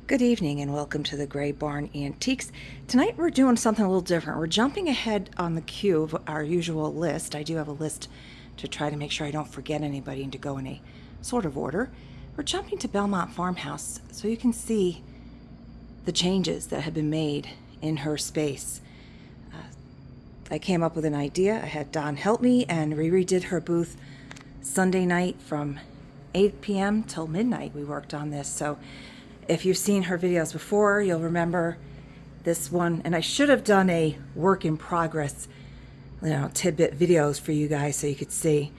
Good evening and welcome to the Gray Barn Antiques. Tonight we're doing something a little different. We're jumping ahead on the queue of our usual list. I do have a list to try to make sure I don't forget anybody and to go in a sort of order. We're jumping to Belmont Farmhouse so you can see the changes that have been made in her space. I came up with an idea. I had Don help me and we redid her booth Sunday night from 8 p.m. till midnight. We worked on this. So if you've seen her videos before, you'll remember this one. And I should have done a work in progress, tidbit videos for you guys so you could see,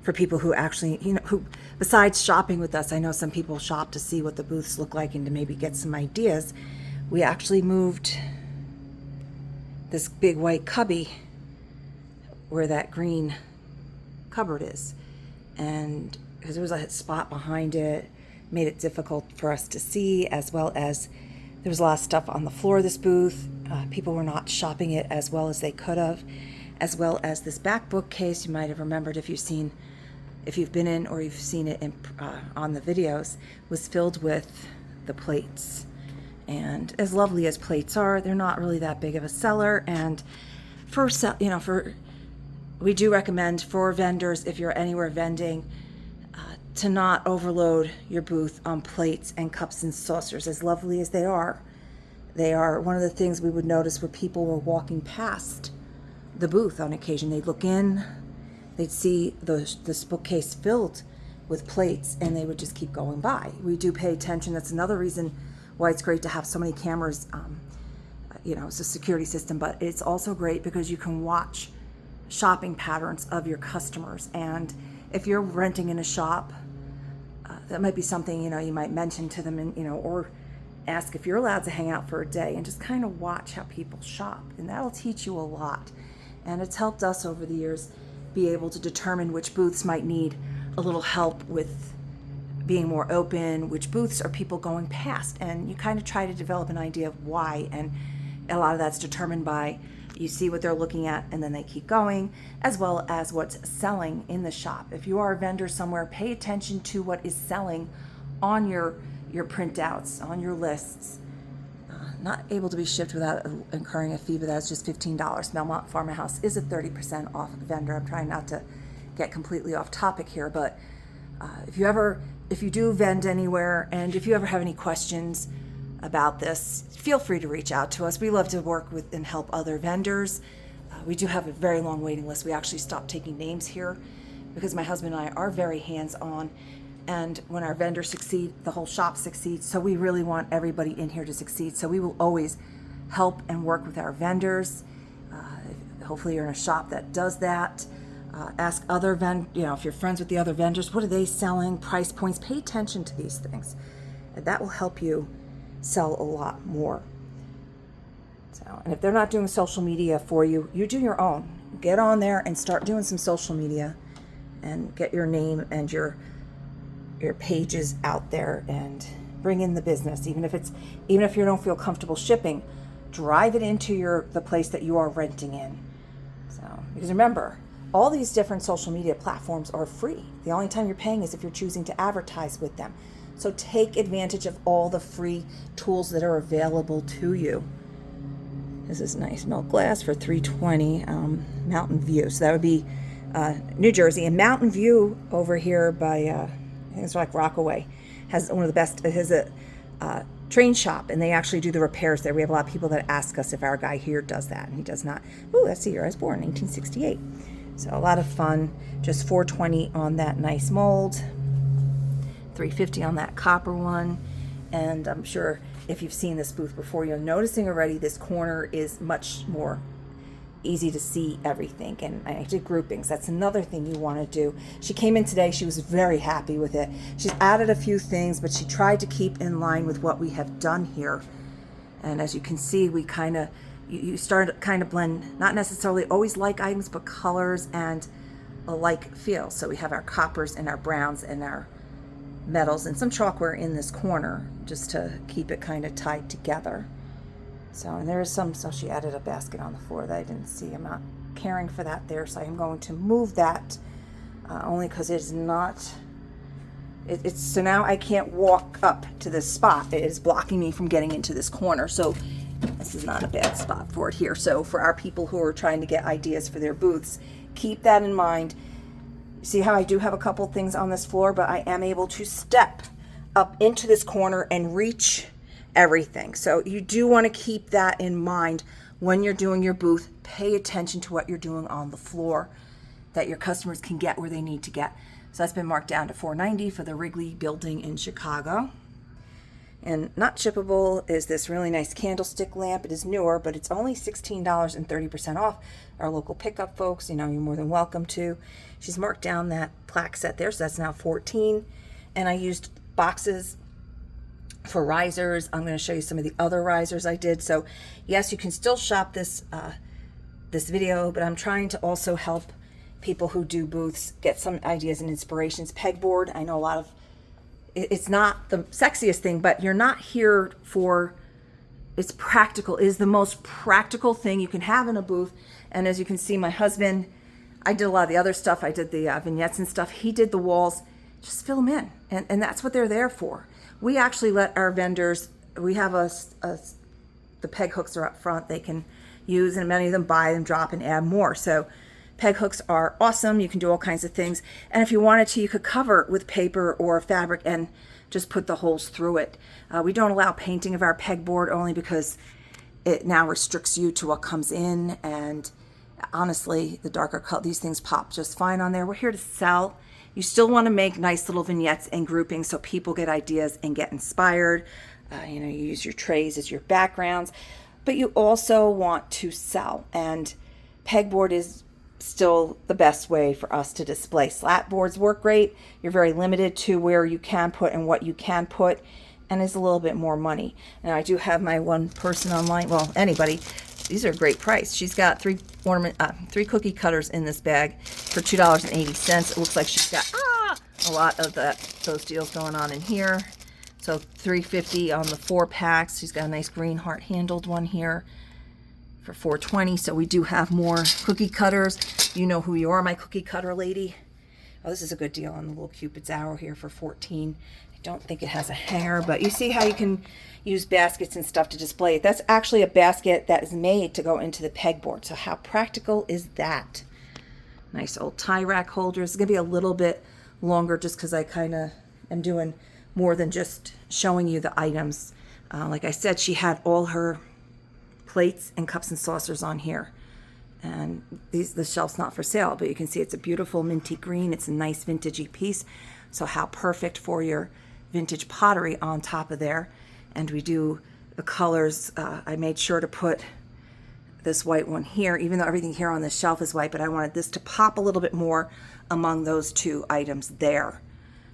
for people who actually, who besides shopping with us, I know some people shop to see what the booths look like and to maybe get some ideas. We actually moved this big white cubby where that green cupboard is. And because there was a spot behind it, made it difficult for us to see, as well as there was a lot of stuff on the floor of this booth. People were not shopping it as well as they could have, as well as this back bookcase. You might have remembered if you've been in or you've seen it on the videos, was filled with the plates. And as lovely as plates are, they're not really that big of a seller. And we do recommend for vendors, if you're anywhere vending, to not overload your booth on plates and cups and saucers. As lovely as they are one of the things we would notice where people were walking past the booth on occasion. They'd look in, they'd see this bookcase filled with plates, and they would just keep going by. We do pay attention. That's another reason why it's great to have so many cameras. It's a security system, but it's also great because you can watch shopping patterns of your customers. And if you're renting in a shop, that might be something, you might mention to them, and, or ask if you're allowed to hang out for a day and just kind of watch how people shop. And that'll teach you a lot. And it's helped us over the years be able to determine which booths might need a little help with being more open, which booths are people going past. And you kind of try to develop an idea of why. And a lot of that's determined by you see what they're looking at and then they keep going, as well as what's selling in the shop. If you are a vendor somewhere, pay attention to what is selling on your printouts, on your lists. Not able to be shipped without incurring a fee, but that's just $15. Belmont Farmhouse is a 30% off vendor. I'm trying not to get completely off topic here, but if you do vend anywhere, and if you ever have any questions about this, feel free to reach out to us. We love to work with and help other vendors. We do have a very long waiting list. We actually stopped taking names here because my husband and I are very hands-on, and when our vendors succeed, the whole shop succeeds. So we really want everybody in here to succeed. So we will always help and work with our vendors. Hopefully you're in a shop that does that. Ask other if you're friends with the other vendors, what are they selling, price points. Pay attention to these things. And that will help you sell a lot more. So, and if they're not doing social media for you, you do your own. Get on there and start doing some social media and get your name and your pages out there and bring in the business. Even if you don't feel comfortable shipping, drive it into the place that you are renting in. So, because remember, all these different social media platforms are free. The only time you're paying is if you're choosing to advertise with them. So take advantage of all the free tools that are available to you. This is nice milk glass for $3.20. Mountain View. So that would be New Jersey. And Mountain View over here by, I think it's like Rockaway, has one of the best. It has a train shop, and they actually do the repairs there. We have a lot of people that ask us if our guy here does that, and he does not. Ooh, that's the year I was born, 1968. So a lot of fun. Just $4.20 on that nice mold. $3.50 on that copper one. And I'm sure if you've seen this booth before, you're noticing already this corner is much more easy to see everything. And I did groupings. That's another thing you want to do. She came in today. She was very happy with it. She's added a few things, but she tried to keep in line with what we have done here. And as you can see, we you start to kind of blend, not necessarily always like items, but colors and a like feel. So we have our coppers and our browns and our metals and some chalkware in this corner just to keep it kind of tied together. So, and there is so she added a basket on the floor that I didn't see. I'm not caring for that there, so I'm going to move that only because it's not So now I can't walk up to this spot. It is blocking me from getting into this corner. So this is not a bad spot for it here. So for our people who are trying to get ideas for their booths, keep that in mind. See how I do have a couple things on this floor, but I am able to step up into this corner and reach everything. So you do want to keep that in mind when you're doing your booth. Pay attention to what you're doing on the floor, that your customers can get where they need to get. So that's been marked down to $4.90 for the Wrigley building in Chicago. And not shippable is this really nice candlestick lamp. It is newer, but it's only $16 and 30% off. Our local pickup folks, you know, you're more than welcome to. She's marked down that plaque set there, so that's now $14. And I used boxes for risers. I'm going to show you some of the other risers I did. So yes, you can still shop this this video, but I'm trying to also help people who do booths get some ideas and inspirations. Pegboard, I know a lot of, it's not the sexiest thing, but you're not here for, it's practical. It is the most practical thing you can have in a booth. And as you can see, my husband, I did a lot of the other stuff. I did the vignettes and stuff. He did the walls. Just fill them in. And that's what they're there for. We actually let our vendors, we have the peg hooks are up front. They can use, and many of them buy them, drop, and add more. So peg hooks are awesome. You can do all kinds of things. And if you wanted to, you could cover it with paper or fabric and just put the holes through it. We don't allow painting of our pegboard only because it now restricts you to what comes in. And honestly, the darker color, these things pop just fine on there. We're here to sell. You still want to make nice little vignettes and groupings so people get ideas and get inspired. You know, you use your trays as your backgrounds, but you also want to sell. And pegboard is still the best way for us to display. Slat boards work great. You're very limited to where you can put and what you can put, and it's a little bit more money. And I do have my one person online, well, anybody. These are a great price. She's got three cookie cutters in this bag for $2.80. It looks like she's got a lot of those deals going on in here. So $3.50 on the 4 packs. She's got a nice green heart handled one here for $4.20. So we do have more cookie cutters. You know who you are, my cookie cutter lady. Oh, this is a good deal on the little Cupid's arrow here for $14. I don't think it has a hanger, but you see how you can use baskets and stuff to display it. That's actually a basket that is made to go into the pegboard. So how practical is that? Nice old tie rack holders. It's gonna be a little bit longer just because I kind of am doing more than just showing you the items. Like I said, she had all her plates and cups and saucers on here. And the shelf's not for sale, but you can see it's a beautiful minty green. It's a nice vintagey piece. So how perfect for your vintage pottery on top of there. And we do the colors. I made sure to put this white one here, even though everything here on the shelf is white, but I wanted this to pop a little bit more among those two items there.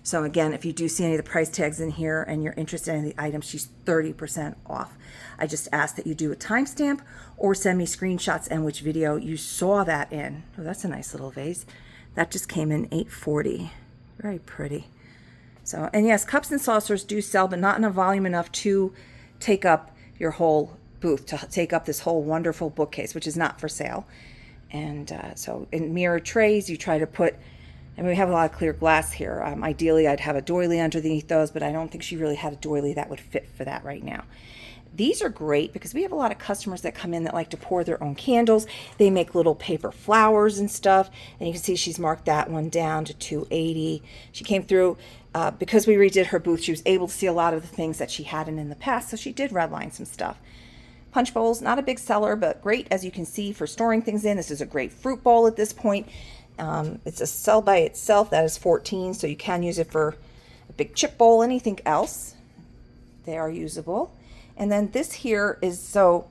So again, if you do see any of the price tags in here and you're interested in the items, she's 30% off. I just ask that you do a timestamp or send me screenshots and which video you saw that in. Oh, that's a nice little vase. That just came in $8.40. Very pretty. So, and yes, cups and saucers do sell, but not in a volume enough to take up your whole booth, to take up this whole wonderful bookcase, which is not for sale. And so in mirror trays, you try to put, I mean, we have a lot of clear glass here. Ideally, I'd have a doily underneath those, but I don't think she really had a doily that would fit for that right now. These are great because we have a lot of customers that come in that like to pour their own candles. They make little paper flowers and stuff. And you can see she's marked that one down to $2.80. She came through because we redid her booth. She was able to see a lot of the things that she hadn't in the past. So she did redline some stuff. Punch bowls, not a big seller, but great, as you can see, for storing things in. This is a great fruit bowl at this point. It's a sell by itself. That is $14, so you can use it for a big chip bowl, anything else. They are usable. And then this here is, so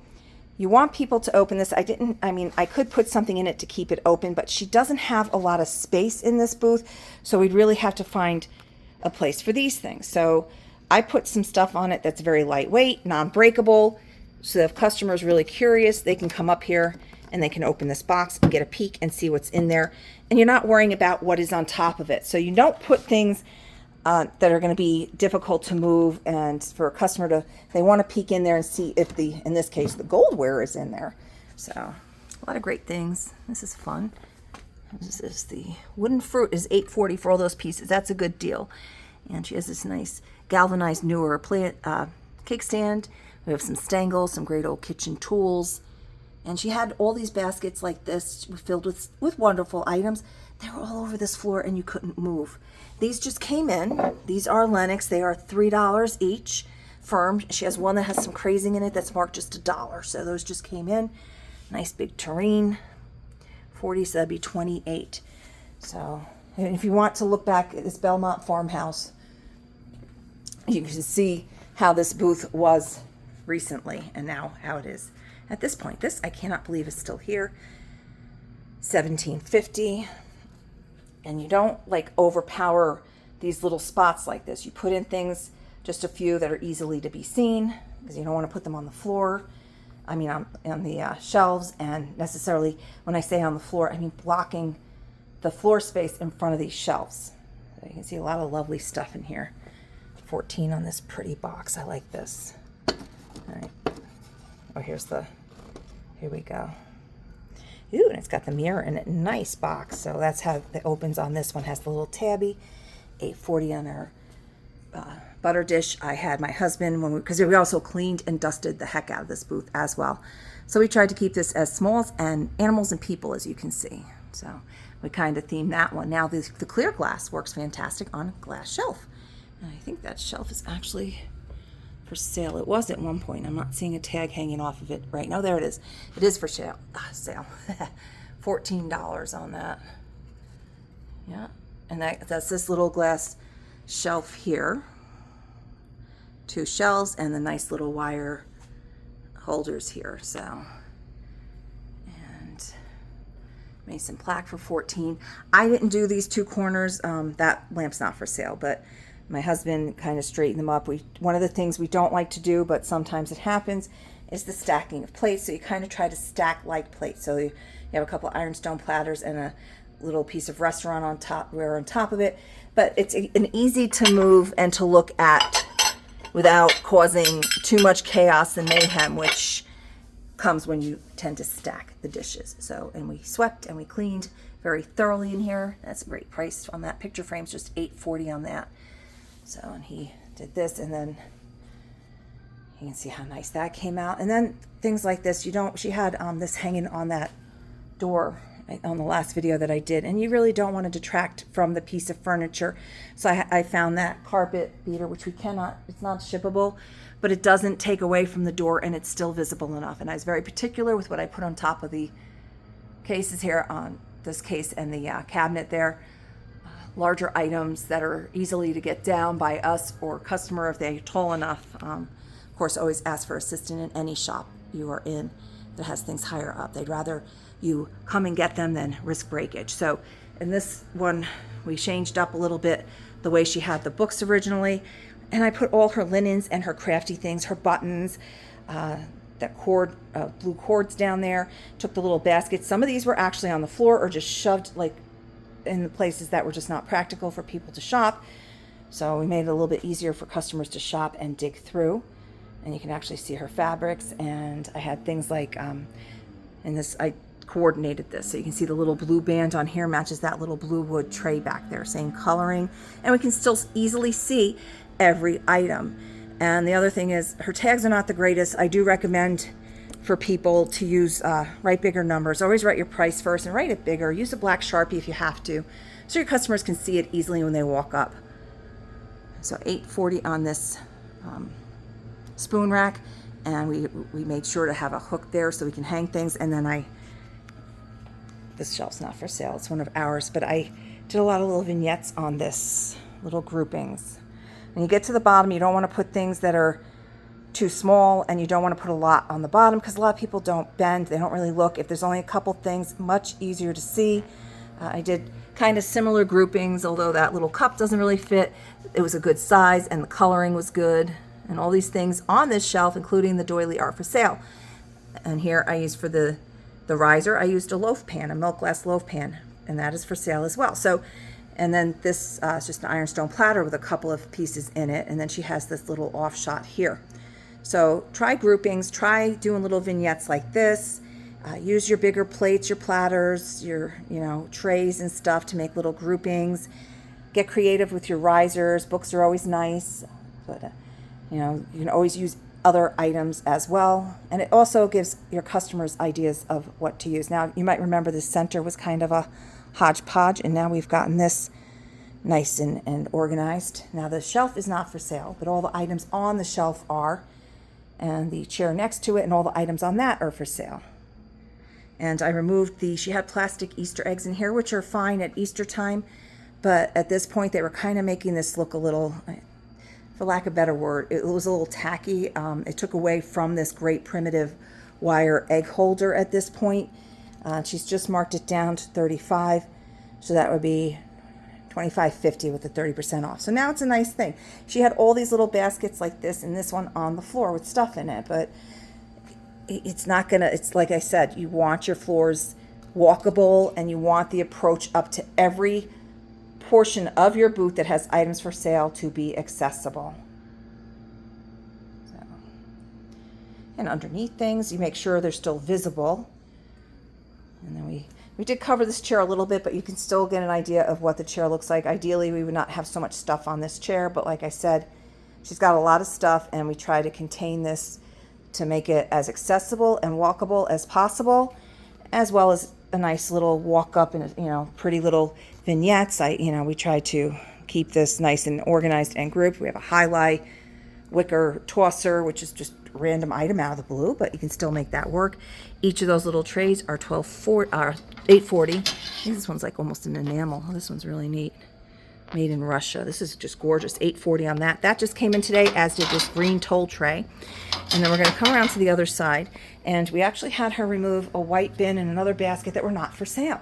you want people to open this. I could put something in it to keep it open, but she doesn't have a lot of space in this booth, so we'd really have to find a place for these things. So I put some stuff on it that's very lightweight, non-breakable, so if customers are really curious, they can come up here and they can open this box and get a peek and see what's in there. And you're not worrying about what is on top of it. So you don't put things that are going to be difficult to move, and for a customer to, they want to peek in there and see if in this case, the goldware is in there. So a lot of great things. This is fun. This is the wooden fruit is $8.40 for all those pieces. That's a good deal. And she has this nice galvanized newer cake stand. We have some stangles, some great old kitchen tools. And she had all these baskets like this filled with wonderful items. They were all over this floor and you couldn't move. These just came in. These are Lennox. They are $3 each, firm. She has one that has some crazing in it that's marked just $1. So those just came in. Nice big tureen. 40, so that'd be 28. So and if you want to look back at this Belmont Farmhouse, you can see how this booth was recently and now how it is at this point. This, I cannot believe, is still here. 1750. And you don't like overpower these little spots like this. You put in things, just a few that are easily to be seen, because you don't want to put them on the floor. I mean, on the shelves, and necessarily, when I say on the floor, I mean blocking the floor space in front of these shelves. So you can see a lot of lovely stuff in here. 14 on this pretty box. I like this. All right. Oh, here we go. Ooh, and it's got the mirror in it. Nice box. So that's how it opens on this one. Has the little tabby. $8.40 on our butter dish. I had my husband, because we also cleaned and dusted the heck out of this booth as well. So we tried to keep this as small and animals and people, as you can see. So we kind of themed that one. Now the clear glass works fantastic on a glass shelf. And I think that shelf is actually for sale. It was at one point. I'm not seeing a tag hanging off of it right now. There it is. It is for sale. Sale. $14 on that. Yeah. And that's this little glass shelf here. 2 shelves and the nice little wire holders here. So, and mason plaque for 14. I didn't do these 2 corners. That lamp's not for sale, but my husband kind of straightened them up. One of the things we don't like to do, but sometimes it happens, is the stacking of plates. So you kind of try to stack like plates. So you have a couple ironstone platters and a little piece of restaurant on top, on top of it. But it's an easy to move and to look at without causing too much chaos and mayhem, which comes when you tend to stack the dishes. So, and we swept and we cleaned very thoroughly in here. That's a great price on that. Picture frame's just $8.40 on that. So, and he did this, and then you can see how nice that came out. And then things like this, she had this hanging on that door on the last video that I did, and you really don't want to detract from the piece of furniture. So I found that carpet beater, which it's not shippable, but it doesn't take away from the door, and it's still visible enough. And I was very particular with what I put on top of the cases here, on this case and the cabinet there. Larger items that are easily to get down by us or customer if they're tall enough. Of course, always ask for assistance in any shop you are in that has things higher up. They'd rather you come and get them than risk breakage. So in this one, we changed up a little bit the way she had the books originally, and I put all her linens and her crafty things, her buttons, that cord, blue cords down there, took the little baskets. Some of these were actually on the floor or just shoved like in the places that were just not practical for people to shop. So we made it a little bit easier for customers to shop and dig through. And you can actually see her fabrics. And I had things like, I coordinated this. So you can see the little blue band on here matches that little blue wood tray back there, same coloring. And we can still easily see every item. And the other thing is, her tags are not the greatest. I do recommend for people to use, write bigger numbers. Always write your price first and write it bigger. Use a black Sharpie if you have to, so your customers can see it easily when they walk up. So $8.40 on this spoon rack, and we made sure to have a hook there so we can hang things. And then this shelf's not for sale, it's one of ours, but I did a lot of little vignettes on this, little groupings. When you get to the bottom, you don't want to put things that are too small, and you don't want to put a lot on the bottom because a lot of people don't bend, they don't really look. If there's only a couple things, much easier to see. I did kind of similar groupings, although that little cup doesn't really fit. It was a good size and the coloring was good, and all these things on this shelf, including the doily, are for sale. And here I used for the riser, I used a loaf pan, a milk glass loaf pan, and that is for sale as well. So, and then this is just an ironstone platter with a couple of pieces in it, and then she has this little off shot here. So try groupings, try doing little vignettes like this. Use your bigger plates, your platters, your trays and stuff to make little groupings. get creative with your risers. Books are always nice, but you know, you can always use other items as well. And it also gives your customers ideas of what to use. Now, you might remember the center was kind of a hodgepodge, and now we've gotten this nice and organized. Now, the shelf is not for sale, but all the items on the shelf are, and the chair next to it and all the items on that are for sale. And I removed she had plastic Easter eggs in here, which are fine at Easter time, but at this point they were kind of making this look a little, for lack of a better word, it was a little tacky. It took away from this great primitive wire egg holder at this point. She's just marked it down to 35, so that would be $25.50 with the 30% off. So now it's a nice thing. She had all these little baskets like this and this one on the floor with stuff in it, but it's not gonna, it's like I said, you want your floors walkable and you want the approach up to every portion of your booth that has items for sale to be accessible. So, and underneath things, you make sure they're still visible. And then we did cover this chair a little bit, but you can still get an idea of what the chair looks like. Ideally, we would not have so much stuff on this chair, but like I said, she's got a lot of stuff, and we try to contain this to make it as accessible and walkable as possible, as well as a nice little walk up and, you know, pretty little vignettes. We try to keep this nice and organized and grouped. We have a highlight wicker tosser, which is just a random item out of the blue, but you can still make that work. Each of those little trays are $8.40. I think this one's like almost an enamel. Oh, this one's really neat. Made in Russia. This is just gorgeous. $8.40 on that. That just came in today, as did this green toll tray. And then we're going to come around to the other side, and we actually had her remove a white bin and another basket that were not for sale.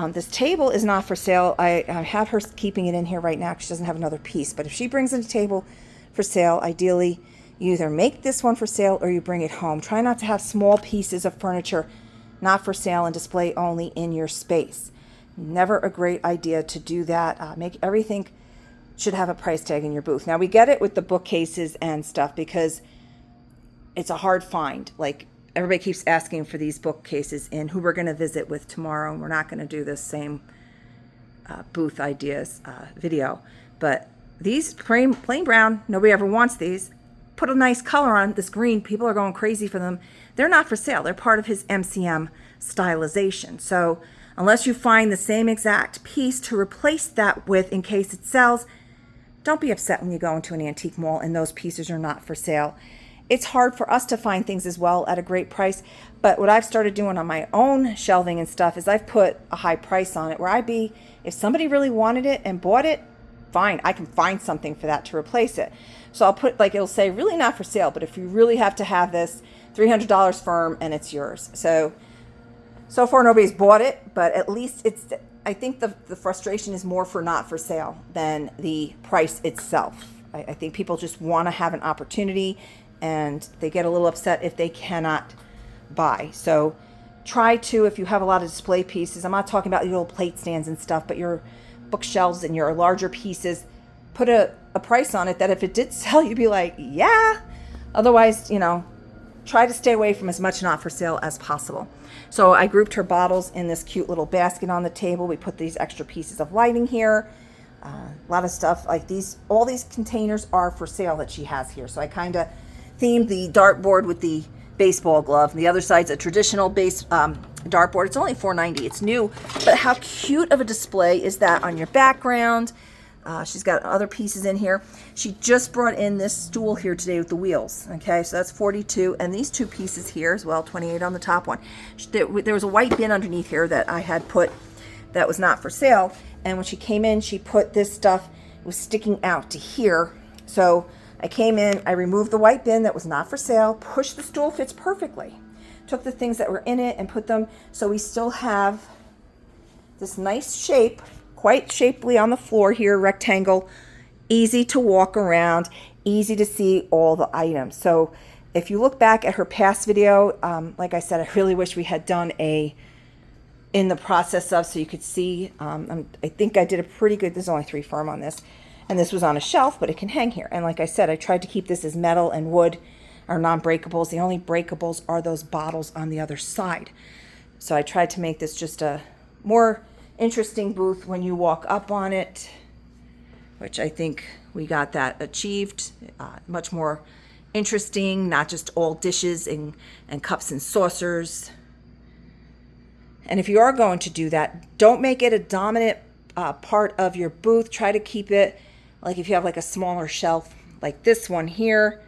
This table is not for sale. I have her keeping it in here right now because she doesn't have another piece. But if she brings in a table for sale, ideally you either make this one for sale or you bring it home. Try not to have small pieces of furniture not for sale and display only in your space. Never a great idea to do that. Make everything should have a price tag in your booth. Now, we get it with the bookcases and stuff because it's a hard find. Like, everybody keeps asking for these bookcases in who we're going to visit with tomorrow, and we're not going to do this same booth ideas video. But these plain brown, nobody ever wants these. Put a nice color on this green. People are going crazy for them. They're not for sale. They're part of his MCM stylization. So unless you find the same exact piece to replace that with in case it sells, don't be upset when you go into an antique mall and those pieces are not for sale. It's hard for us to find things as well at a great price, but what I've started doing on my own shelving and stuff is I've put a high price on it, where if somebody really wanted it and bought it, fine, I can find something for that to replace it. So I'll put, like, it'll say really not for sale, but if you really have to have this, $300 firm, and it's yours. So far nobody's bought it, but at least I think the frustration is more for not for sale than the price itself. I think people just want to have an opportunity, and they get a little upset if they cannot buy. So try to, if you have a lot of display pieces, I'm not talking about your little plate stands and stuff, but your bookshelves and your larger pieces, put a price on it that if it did sell, you'd be like, yeah. Otherwise, try to stay away from as much not for sale as possible. So I grouped her bottles in this cute little basket on the table. We put these extra pieces of lighting here. A lot of stuff like these. All these containers are for sale that she has here. So I kind of themed the dartboard with the baseball glove. And the other side's a traditional base dartboard. It's only $4.90. It's new. But how cute of a display is that on your background? She's got other pieces in here. She just brought in this stool here today with the wheels. Okay, so that's $42. And these two pieces here as well, $28 on the top one. There was a white bin underneath here that I had put that was not for sale. And when she came in, she put this stuff, it was sticking out to here. So I came in, I removed the white bin that was not for sale, pushed the stool, fits perfectly. Took the things that were in it and put them, so we still have this nice shape, quite shapely on the floor here, rectangle, easy to walk around, easy to see all the items. So if you look back at her past video, like I said, I really wish we had done in the process of, so you could see, I think I did a pretty good, there's only 3 firm on this, and this was on a shelf, but it can hang here. And like I said, I tried to keep this as metal and wood are non-breakables. The only breakables are those bottles on the other side. So I tried to make this just a more interesting booth when you walk up on it. which I think we got that achieved. Much more interesting, not just all dishes and cups and saucers. And if you are going to do that, don't make it a dominant part of your booth. Try to keep it, like if you have like a smaller shelf like this one here,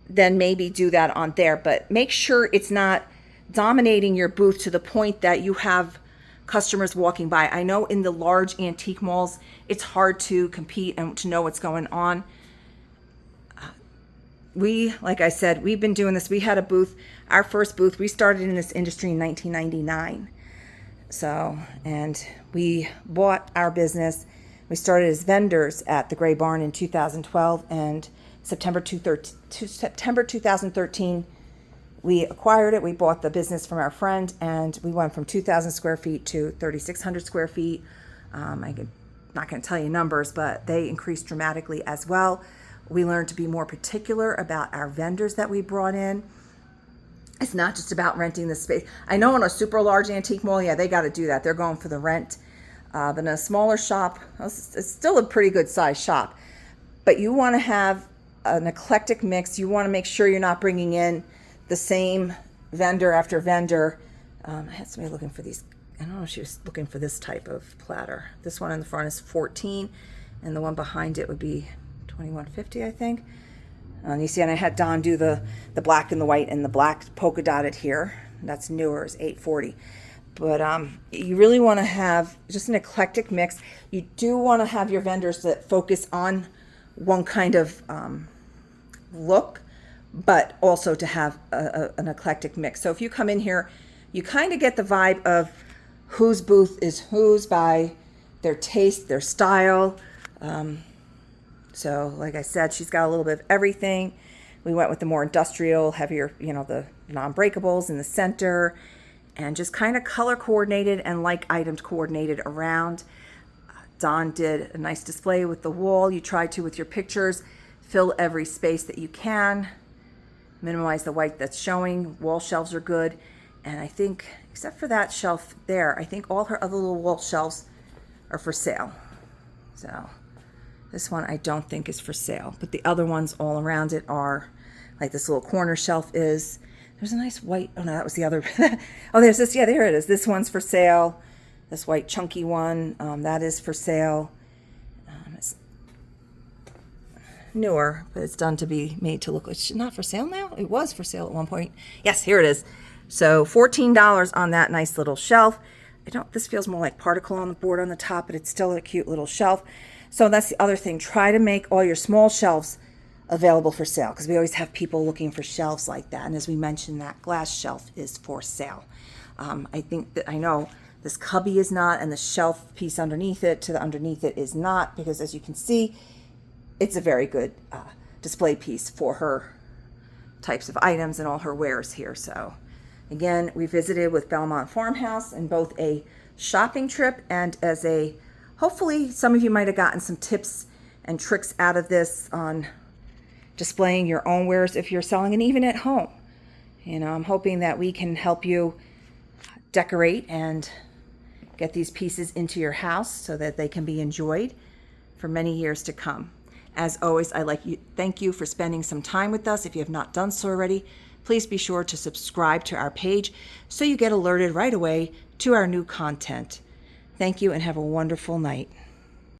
then maybe do that on there. But make sure it's not dominating your booth to the point that you have customers walking by. I know in the large antique malls, it's hard to compete and to know what's going on. Like I said, we've been doing this. We had a booth, our first booth, we started in this industry in 1999. So, and we bought our business. We started as vendors at the Gray Barn in 2012, and September 2013, we acquired it. We bought the business from our friend, and we went from 2,000 square feet to 3,600 square feet. I'm not going to tell you numbers, but they increased dramatically as well. We learned to be more particular about our vendors that we brought in. It's not just about renting the space. I know in a super large antique mall, yeah, they got to do that. They're going for the rent. But in a smaller shop, it's still a pretty good size shop. But you want to have an eclectic mix. You want to make sure you're not bringing in the same vendor after vendor. I had somebody looking for these. I don't know if she was looking for this type of platter. This one in the front is 14, and the one behind it would be 21.50, I think. And you see, and I had Don do the black and the white and the black polka dotted here. That's newer, is 8.40. But you really want to have just an eclectic mix. You do want to have your vendors that focus on one kind of look, but also to have an eclectic mix. So if you come in here, you kind of get the vibe of whose booth is whose by their taste, their style. So like I said, she's got a little bit of everything. We went with the more industrial, heavier, the non-breakables in the center, and just kind of color coordinated and like items coordinated around. Don did a nice display with the wall. You try to, with your pictures, fill every space that you can. Minimize the white that's showing. Wall shelves are good. And I think, except for that shelf there, I think all her other little wall shelves are for sale. So this one I don't think is for sale, but the other ones all around it are, like this little corner shelf is. There's a nice white, oh no, that was the other. Oh, there's this, yeah, there it is. This one's for sale. This white chunky one, that is for sale. It's newer, but it's done to be made to look, it's not for sale now? It was for sale at one point. Yes, here it is. So $14 on that nice little shelf. This feels more like particle on the board on the top, but it's still a cute little shelf. So that's the other thing. Try to make all your small shelves available for sale, because we always have people looking for shelves like that. And as we mentioned, that glass shelf is for sale. I think that, I know this cubby is not, and the shelf piece underneath it is not, because as you can see, it's a very good display piece for her types of items and all her wares here. So again, we visited with Belmont Farmhouse in both a shopping trip and as a, hopefully some of you might have gotten some tips and tricks out of this on displaying your own wares if you're selling, and even at home. I'm hoping that we can help you decorate and get these pieces into your house so that they can be enjoyed for many years to come. As always, thank you for spending some time with us. If you have not done so already, please be sure to subscribe to our page so you get alerted right away to our new content. Thank you and have a wonderful night.